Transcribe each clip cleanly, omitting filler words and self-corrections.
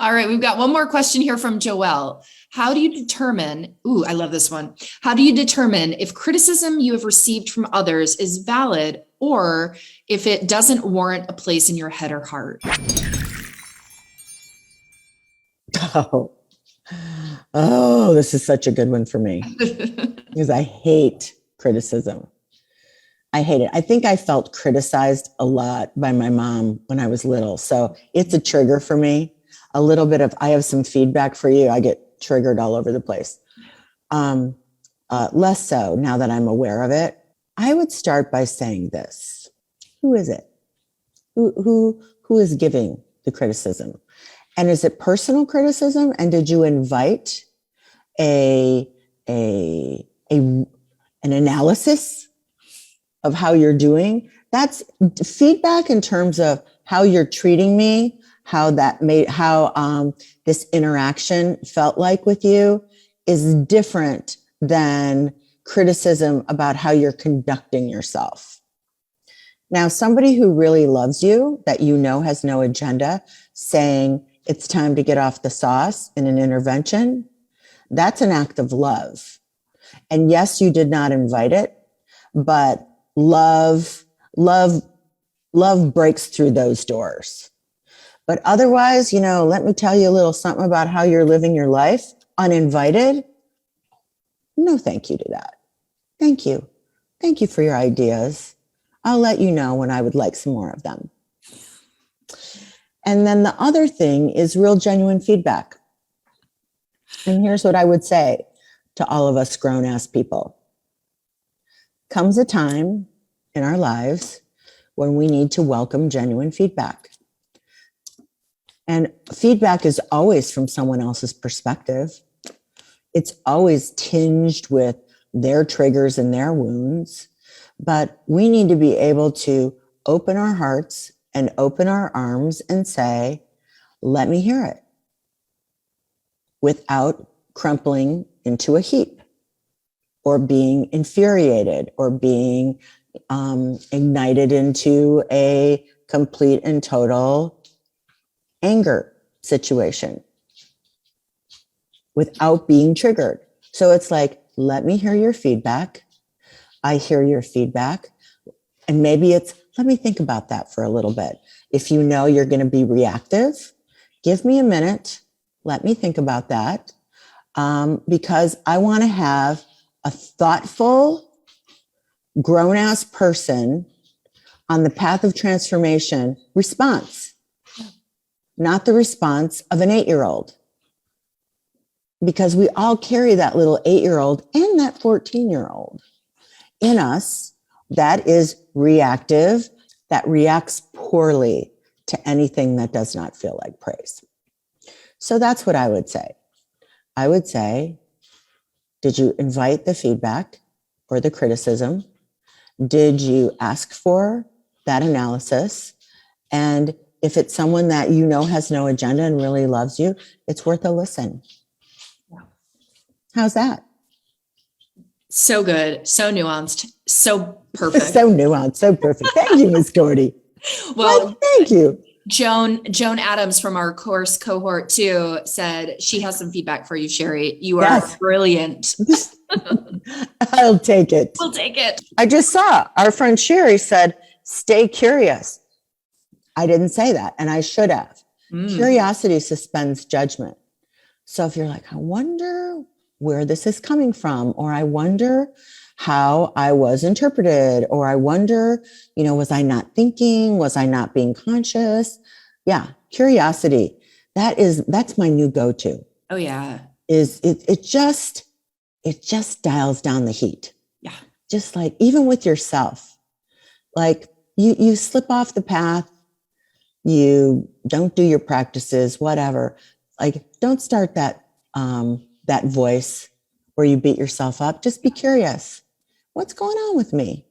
All right, we've got one more question here from Joelle. How do you determine, I love this one. How do you determine if criticism you have received from others is valid or if it doesn't warrant a place in your head or heart? Oh, this is such a good one for me because I hate criticism. I hate it. I think I felt criticized a lot by my mom when I was little. So it's a trigger for me. A little bit of, I have some feedback for you. I get triggered all over the place. Less so now that I'm aware of it. I would start by saying this. Who is it? Who is giving the criticism? And is it personal criticism? And did you invite an analysis of how you're doing? That's feedback in terms of how you're treating me, how this interaction felt like with you is different than criticism about how you're conducting yourself. Now, somebody who really loves you, that you know has no agenda, saying it's time to get off the sauce in an intervention, that's an act of love. And yes, you did not invite it, but love breaks through those doors. But otherwise, let me tell you a little something about how you're living your life uninvited. No, thank you to that. Thank you. Thank you for your ideas. I'll let you know when I would like some more of them. And then the other thing is real genuine feedback. And here's what I would say to all of us grown-ass people. Comes a time in our lives when we need to welcome genuine feedback. And feedback is always from someone else's perspective. It's always tinged with their triggers and their wounds. But we need to be able to open our hearts and open our arms and say, let me hear it, without crumpling into a heap or being infuriated or being ignited into a complete and total anger situation without being triggered. So it's like, let me hear your feedback. I hear your feedback. And maybe it's, let me think about that for a little bit. If you know you're going to be reactive, give me a minute. Let me think about that. Because I want to have a thoughtful, grown-ass person on the path of transformation response, not the response of an 8-year-old. Because we all carry that little 8-year-old and that 14-year-old in us that is reactive, that reacts poorly to anything that does not feel like praise. So that's what I would say. I would say, did you invite the feedback or the criticism? Did you ask for that analysis? And if it's someone that you know has no agenda and really loves you, it's worth a listen. How's that? So good. So nuanced. So perfect. So nuanced. So perfect. Thank you, Ms. Gordy. Well, thank you. Joan Adams from our course cohort 2 said she has some feedback for you, Sherry. You are brilliant. I'll take it. We'll take it. I just saw our friend Sherry said, stay curious. I didn't say that, and I should have. Curiosity suspends judgment. So if you're like, I wonder where this is coming from, or I wonder how I was interpreted, or I wonder, was I not thinking? Was I not being conscious? Yeah. Curiosity. That's my new go-to. Oh yeah. It just dials down the heat. Yeah. Just like, even with yourself, like you slip off the path, you don't do your practices, whatever. Like, don't start that voice where you beat yourself up. Just be curious. What's going on with me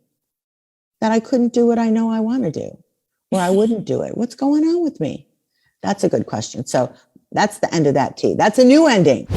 that I couldn't do what I know I want to do, or I wouldn't do it? What's going on with me? That's a good question. So that's the end of that tea. That's a new ending.